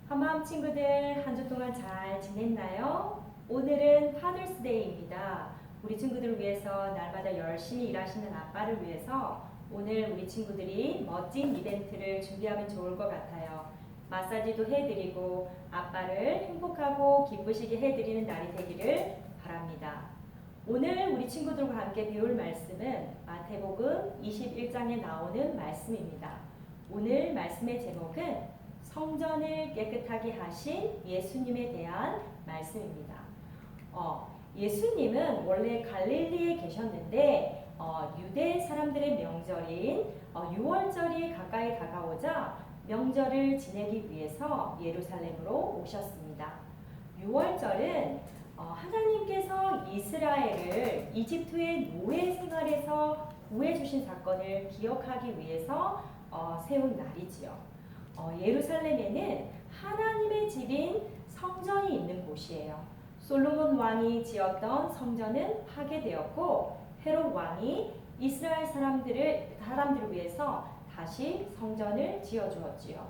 한마음 친구들 한 주 동안 잘 지냈나요? 오늘은 파더스데이입니다. 우리 친구들을 위해서 날마다 열심히 일하시는 아빠를 위해서 오늘 우리 친구들이 멋진 이벤트를 준비하면 좋을 것 같아요. 마사지도 해드리고 아빠를 행복하고 기쁘시게 해드리는 날이 되기를 바랍니다. 오늘 우리 친구들과 함께 배울 말씀은 마태복음 21장에 나오는 말씀입니다. 오늘 말씀의 제목은 성전을 깨끗하게 하신 예수님에 대한 말씀입니다. 예수님은 원래 갈릴리에 계셨는데 유대 사람들의 명절인 유월절이 가까이 다가오자 명절을 지내기 위해서 예루살렘으로 오셨습니다. 유월절은 하나님께서 이스라엘을 이집트의 노예 생활에서 구해주신 사건을 기억하기 위해서 세운 날이지요. 예루살렘에는 하나님의 집인 성전이 있는 곳이에요. 솔로몬 왕이 지었던 성전은 파괴되었고 헤롯 왕이 이스라엘 사람들을 위해서 다시 성전을 지어주었지요.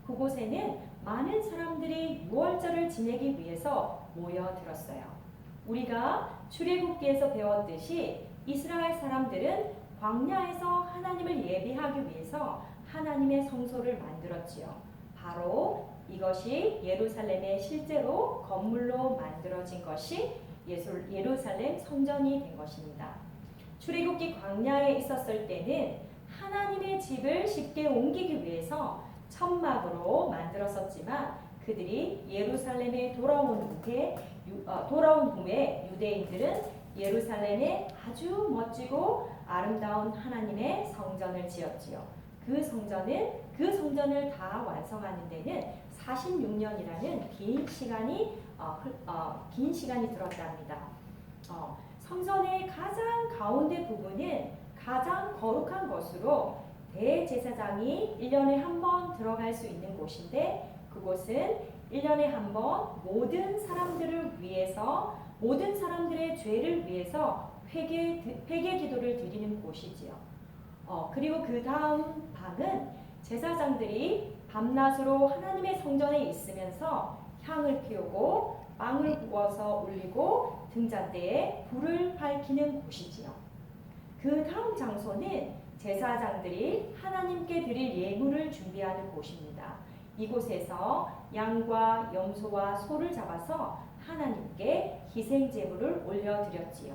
그곳에는 많은 사람들이 유월절을 지내기 위해서 모여들었어요. 우리가 출애굽기에서 배웠듯이 이스라엘 사람들은 광야에서 하나님을 예배하기 위해서 하나님의 성소를 만들었지요. 바로 이것이 예루살렘에 실제로 건물로 만들어진 것이 예루살렘 성전이 된 것입니다. 출애굽기 광야에 있었을 때는 하나님의 집을 쉽게 옮기기 위해서 천막으로 만들었었지만 그들이 예루살렘에 돌아온 후에 유대인들은 예루살렘에 아주 멋지고 아름다운 하나님의 성전을 지었지요. 그 성전을 다 완성하는 데는 46년이라는 긴 시간이 들었답니다. 성전의 가장 가운데 부분은 가장 거룩한 것으로 대제사장이 1년에 한 번 들어갈 수 있는 곳인데 그곳은 1년에 한 번 모든 사람들의 죄를 위해서 회개 기도를 드리는 곳이지요. 그리고 그 다음 방은 제사장들이 밤낮으로 하나님의 성전에 있으면서 향을 피우고 빵을 구워서 올리고 등잔대에 불을 밝히는 곳이지요. 그 다음 장소는 제사장들이 하나님께 드릴 예물을 준비하는 곳입니다. 이곳에서 양과 염소와 소를 잡아서 하나님께 희생 제물을 올려드렸지요.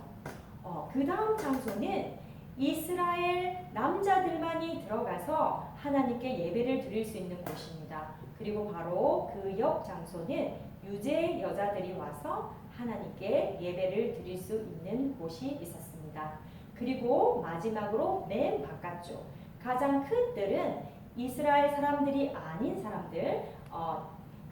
그 다음 장소는 이스라엘 남자들만이 들어가서 하나님께 예배를 드릴 수 있는 곳입니다. 그리고 바로 그 옆 장소는 유대 여자들이 와서 하나님께 예배를 드릴 수 있는 곳이 있었습니다. 그리고 마지막으로 맨 바깥쪽 가장 큰 뜰은 이스라엘 사람들이 아닌 사람들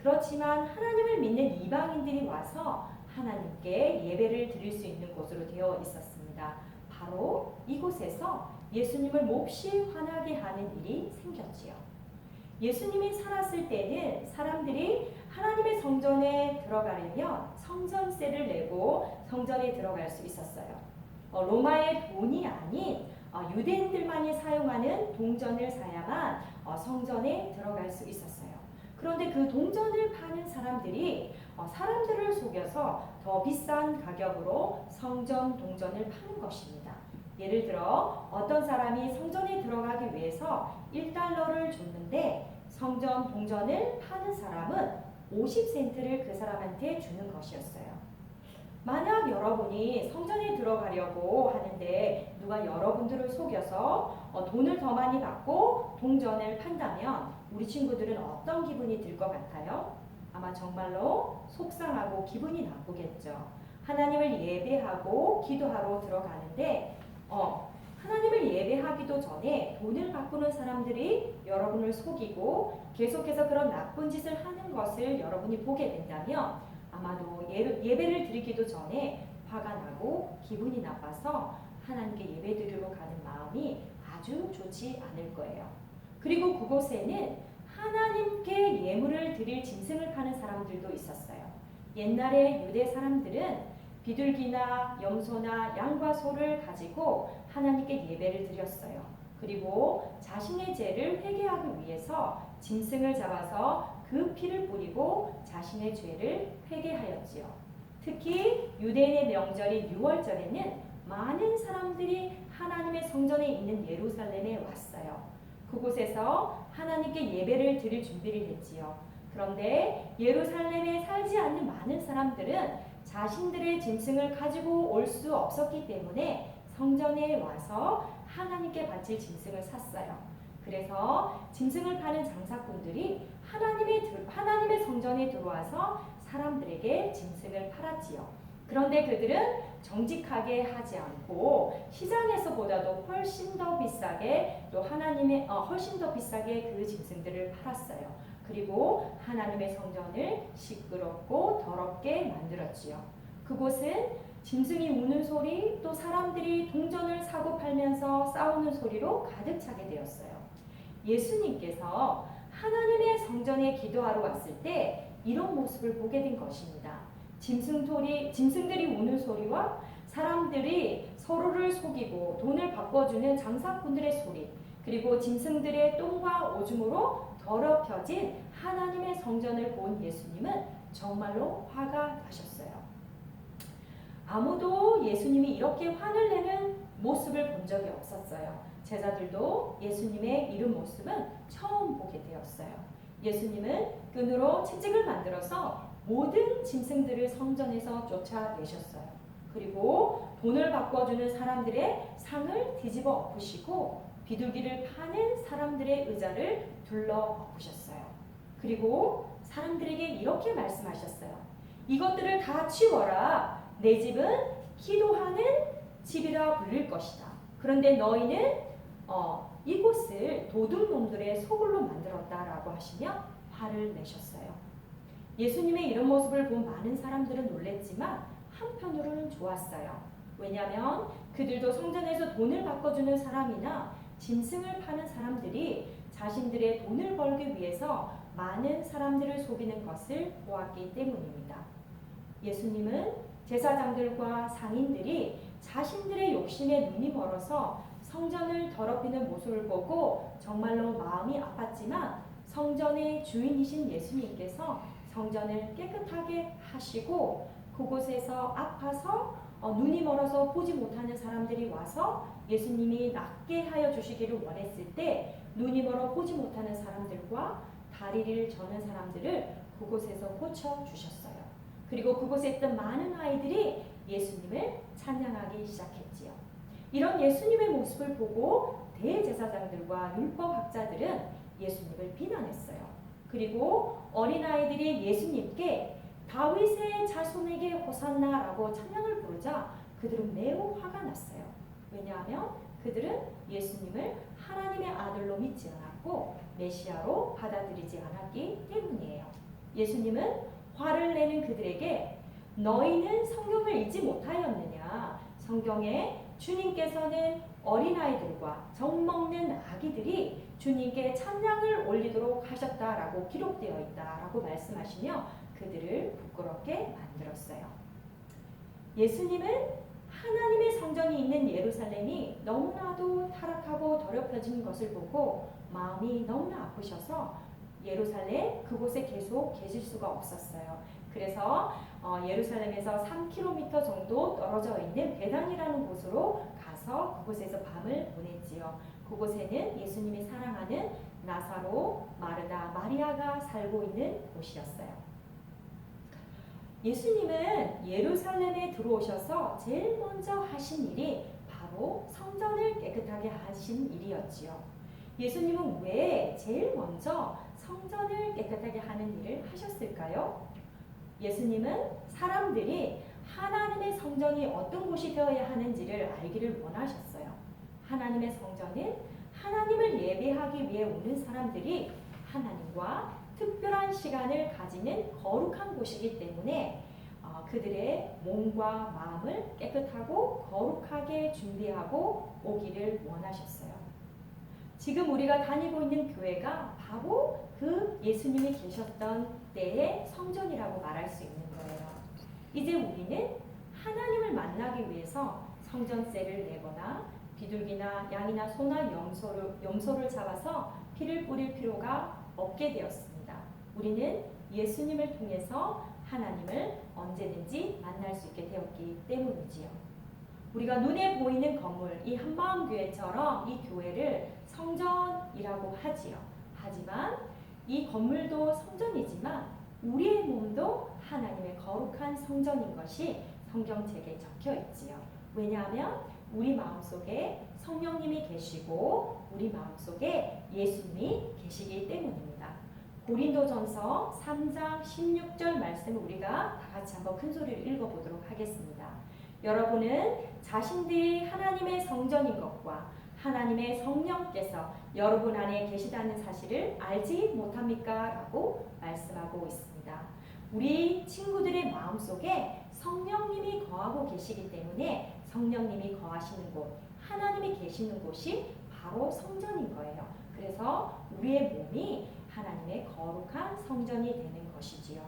그렇지만 하나님을 믿는 이방인들이 와서 하나님께 예배를 드릴 수 있는 곳으로 되어 있었습니다. 바로 이곳에서 예수님을 몹시 화나게 하는 일이 생겼지요. 예수님이 살았을 때는 사람들이 하나님의 성전에 들어가려면 성전세를 내고 성전에 들어갈 수 있었어요. 로마의 돈이 아닌 유대인들만이 사용하는 동전을 사야만 성전에 들어갈 수 있었어요. 그런데 그 동전을 파는 사람들이 사람들을 속여서 더 비싼 가격으로 성전 동전을 파는 것입니다. 예를 들어 어떤 사람이 성전에 들어가기 위해서 1달러를 줬는데 성전 동전을 파는 사람은 50센트를 그 사람한테 주는 것이었어요. 만약 여러분이 성전에 들어가려고 하는데 누가 여러분들을 속여서 돈을 더 많이 받고 동전을 판다면 우리 친구들은 어떤 기분이 들 것 같아요? 아마 정말로 속상하고 기분이 나쁘겠죠. 하나님을 예배하고 기도하러 들어가는데 하나님을 예배하기도 전에 돈을 바꾸는 사람들이 여러분을 속이고 계속해서 그런 나쁜 짓을 하는 것을 여러분이 보게 된다면 아마도 예배를 드리기도 전에 화가 나고 기분이 나빠서 하나님께 예배 드리러 가는 마음이 아주 좋지 않을 거예요. 그리고 그곳에는 하나님께 예물을 드릴 짐승을 파는 사람들도 있었어요. 옛날에 유대 사람들은 비둘기나 염소나 양과 소를 가지고 하나님께 예배를 드렸어요. 그리고 자신의 죄를 회개하기 위해서 짐승을 잡아서 그 피를 뿌리고 자신의 죄를 회개하였지요. 특히 유대인의 명절인 유월절에는 많은 사람들이 하나님의 성전에 있는 예루살렘에 왔어요. 그곳에서 하나님께 예배를 드릴 준비를 했지요. 그런데 예루살렘에 살지 않는 많은 사람들은 자신들의 짐승을 가지고 올 수 없었기 때문에 성전에 와서 하나님께 바칠 짐승을 샀어요. 그래서 짐승을 파는 장사꾼들이 하나님의 성전에 들어와서 사람들에게 짐승을 팔았지요. 그런데 그들은 정직하게 하지 않고 시장에서보다도 훨씬 더 비싸게 훨씬 더 비싸게 그 짐승들을 팔았어요. 그리고 하나님의 성전을 시끄럽고 더럽게 만들었지요. 그곳은 짐승이 우는 소리, 또 사람들이 동전을 사고 팔면서 싸우는 소리로 가득 차게 되었어요. 예수님께서 하나님의 성전에 기도하러 왔을 때 이런 모습을 보게 된 것입니다. 짐승들이 우는 소리와 사람들이 서로를 속이고 돈을 바꿔주는 장사꾼들의 소리, 그리고 짐승들의 똥과 오줌으로 더럽혀진 하나님의 성전을 본 예수님은 정말로 화가 나셨어요. 아무도 예수님이 이렇게 화를 내는 모습을 본 적이 없었어요. 제자들도 예수님의 이런 모습은 처음 보게 되었어요. 예수님은 끈으로 채찍을 만들어서 모든 짐승들을 성전에서 쫓아내셨어요. 그리고 돈을 바꿔주는 사람들의 상을 뒤집어 엎으시고 비둘기를 파는 사람들의 의자를 둘러 엎으셨어요. 그리고 사람들에게 이렇게 말씀하셨어요. 이것들을 다 치워라. 내 집은 기도하는 집이라 불릴 것이다. 그런데 너희는 이곳을 도둑놈들의 소굴로 만들었다라고 하시며 화를 내셨어요. 예수님의 이런 모습을 본 많은 사람들은 놀랬지만 한편으로는 좋았어요. 왜냐하면 그들도 성전에서 돈을 바꿔주는 사람이나 짐승을 파는 사람들이 자신들의 돈을 벌기 위해서 많은 사람들을 속이는 것을 보았기 때문입니다. 예수님은 제사장들과 상인들이 자신들의 욕심에 눈이 멀어서 성전을 더럽히는 모습을 보고 정말로 마음이 아팠지만 성전의 주인이신 예수님께서 성전을 깨끗하게 하시고 그곳에서 아파서 눈이 멀어서 보지 못하는 사람들이 와서 예수님이 낫게 하여 주시기를 원했을 때 눈이 멀어 보지 못하는 사람들과 다리를 저는 사람들을 그곳에서 고쳐 주셨어요. 그리고 그곳에 있던 많은 아이들이 예수님을 찬양하기 시작했지요. 이런 예수님의 모습을 보고 대제사장들과 율법학자들은 예수님을 비난했어요. 그리고 어린아이들이 예수님께 다윗의 자손에게 호산나라고 찬양을 부르자 그들은 매우 화가 났어요. 왜냐하면 그들은 예수님을 하나님의 아들로 믿지 않았고 메시아로 받아들이지 않았기 때문이에요. 예수님은 화를 내는 그들에게 너희는 성경을 읽지 못하였느냐? 성경에 주님께서는 어린아이들과 젖먹는 아기들이 주님께 찬양을 올리도록 하셨다라고 기록되어 있다라고 말씀하시며 그들을 부끄럽게 만들었어요. 예수님은 하나님의 성전이 있는 예루살렘이 너무나도 타락하고 더럽혀진 것을 보고 마음이 너무나 아프셔서 예루살렘 그곳에 계속 계실 수가 없었어요. 그래서 예루살렘에서 3km 정도 떨어져 있는 베단이라는 곳으로 가서 그곳에서 밤을 보냈지요. 그곳에는 예수님이 사랑하는 나사로, 마르다, 마리아가 살고 있는 곳이었어요. 예수님은 예루살렘에 들어오셔서 제일 먼저 하신 일이 바로 성전을 깨끗하게 하신 일이었지요. 예수님은 왜 제일 먼저 성전을 깨끗하게 하는 일을 하셨을까요? 예수님은 사람들이 하나님의 성전이 어떤 곳이 되어야 하는지를 알기를 원하셨어요. 하나님의 성전은 하나님을 예배하기 위해 오는 사람들이 하나님과 특별한 시간을 가지는 거룩한 곳이기 때문에 그들의 몸과 마음을 깨끗하고 거룩하게 준비하고 오기를 원하셨어요. 지금 우리가 다니고 있는 교회가 바로 그 예수님이 계셨던 때의 성전이라고 말할 수 있는 거예요. 이제 우리는 하나님을 만나기 위해서 성전세를 내거나 비둘기나 양이나 소나 염소를 잡아서 피를 뿌릴 필요가 없게 되었습니다. 우리는 예수님을 통해서 하나님을 언제든지 만날 수 있게 되었기 때문이지요. 우리가 눈에 보이는 건물, 이 한마음교회처럼 이 교회를 성전이라고 하지요. 하지만 이 건물도 성전이지만 우리의 몸도 하나님의 거룩한 성전인 것이 성경책에 적혀 있지요. 왜냐하면 우리 마음속에 성령님이 계시고 우리 마음속에 예수님이 계시기 때문입니다. 고린도전서 3장 16절 말씀을 우리가 다 같이 한번 큰 소리로 읽어보도록 하겠습니다. 여러분은 자신들이 하나님의 성전인 것과 하나님의 성령께서 여러분 안에 계시다는 사실을 알지 못합니까? 라고 말씀하고 있습니다. 우리 친구들의 마음속에 성령님이 거하고 계시기 때문에 성령님이 거하시는 곳, 하나님이 계시는 곳이 바로 성전인 거예요. 그래서 우리의 몸이 하나님의 거룩한 성전이 되는 것이지요.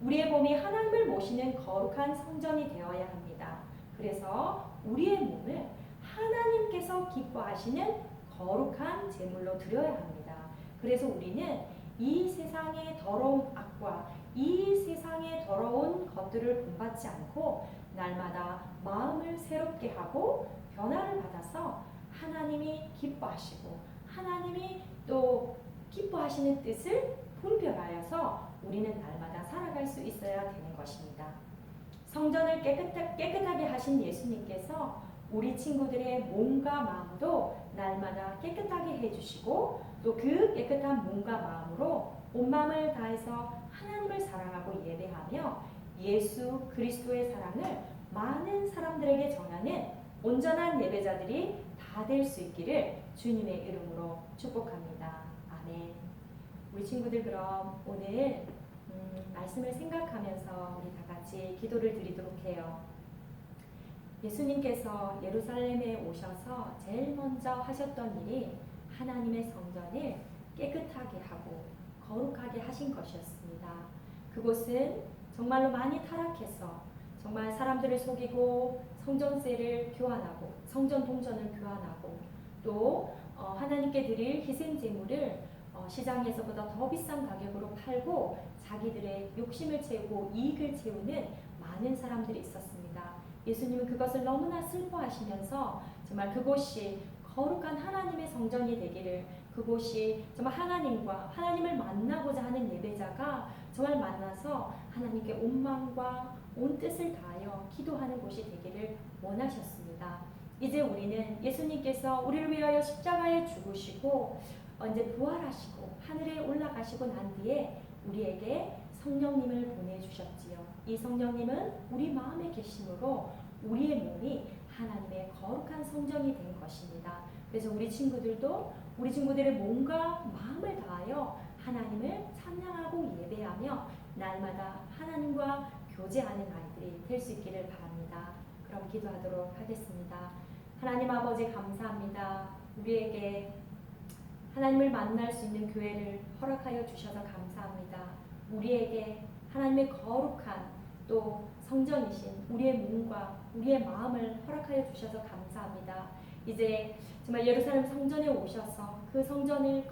우리의 몸이 하나님을 모시는 거룩한 성전이 되어야 합니다. 그래서 우리의 몸을 하나님께서 기뻐하시는 거룩한 제물로 드려야 합니다. 그래서 우리는 이 세상의 더러운 악과 이 세상의 더러운 것들을 본받지 않고 날마다 마음을 새롭게 하고 변화를 받아서 하나님이 기뻐하시고 하나님이 또 기뻐하시는 뜻을 분별하여서 우리는 날마다 살아갈 수 있어야 되는 것입니다. 성전을 깨끗하게 하신 예수님께서 우리 친구들의 몸과 마음도 날마다 깨끗하게 해주시고 또 그 깨끗한 몸과 마음으로 온 마음을 다해서 하나님을 사랑하고 예배하며 예수 그리스도의 사랑을 많은 사람들에게 전하는 온전한 예배자들이 다 될 수 있기를 주님의 이름으로 축복합니다. 아멘. 우리 친구들 그럼 오늘 말씀을 생각하면서 우리 다 같이 기도를 드리도록 해요. 예수님께서 예루살렘에 오셔서 제일 먼저 하셨던 일이 하나님의 성전을 깨끗하게 하고 거룩하게 하신 것이었습니다. 그곳은 정말로 많이 타락해서 정말 사람들을 속이고 성전세를 교환하고 성전 동전을 교환하고 또 하나님께 드릴 희생 제물을 시장에서보다 더 비싼 가격으로 팔고 자기들의 욕심을 채우고 이익을 채우는 많은 사람들이 있었습니다. 예수님은 그것을 너무나 슬퍼하시면서 정말 그곳이 거룩한 하나님의 성전이 되기를, 그곳이 정말 하나님을 만나고자 하는 예배자가 정말 만나서 하나님께 온 마음과 온 뜻을 다하여 기도하는 곳이 되기를 원하셨습니다. 이제 우리는 예수님께서 우리를 위하여 십자가에 죽으시고 이제 부활하시고 하늘에 올라가시고 난 뒤에 우리에게 성령님을 보내주셨지요. 이 성령님은 우리 마음에 계심으로 우리의 몸이 하나님의 거룩한 성전이 된 것입니다. 그래서 우리 친구들의 몸과 마음을 다하여 하나님을 찬양하고 예배하며 날마다 하나님과 교제하는 아이들이 될 수 있기를 바랍니다. 그럼 기도하도록 하겠습니다. 하나님 아버지 감사합니다. 우리에게 하나님을 만날 수 있는 교회를 허락하여 주셔서 감사합니다. 우리에게 하나님의 거룩한 또 성전이신 우리의 몸과 우리의 마음을 허락하여 주셔서 감사합니다. 이제 정말 예루살렘 성전에 오셔서 그 성전을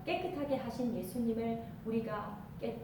깨끗하게 하신 예수님을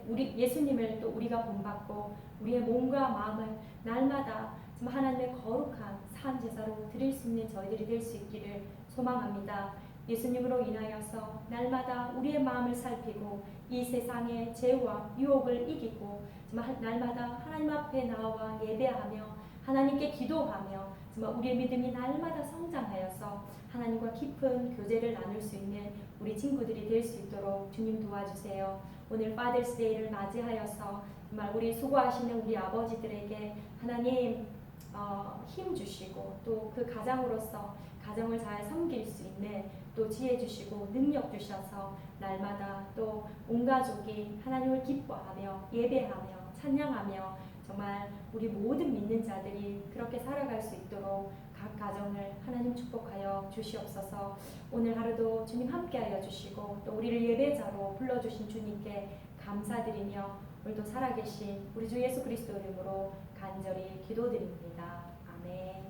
예수님을 또 우리가 본받고 우리의 몸과 마음을 날마다 정말 하나님의 거룩한 산 제사로 드릴 수 있는 저희들이 될 수 있기를 소망합니다. 예수님으로 인하여서 날마다 우리의 마음을 살피고 이 세상의 죄와 유혹을 이기고 정말 날마다 하나님 앞에 나와 예배하며 하나님께 기도하며 정말 우리의 믿음이 날마다 성장하여서 하나님과 깊은 교제를 나눌 수 있는 우리 친구들이 될 수 있도록 주님 도와주세요. 오늘 Father's Day를 맞이하여서 정말 우리 수고하시는 우리 아버지들에게 하나님 힘 주시고 또 그 가장으로서 가정을 잘 섬길 수 있는 또 지혜 주시고 능력 주셔서 날마다 또 온 가족이 하나님을 기뻐하며 예배하며 찬양하며 정말 우리 모든 믿는 자들이 그렇게 살아갈 수 있도록 각 가정을 하나님 축복하여 주시옵소서. 오늘 하루도 주님 함께하여 주시고 또 우리를 예배자로 불러주신 주님께 감사드리며 오늘도 살아계신 우리 주 예수 그리스도 이름으로 간절히 기도드립니다. 아멘.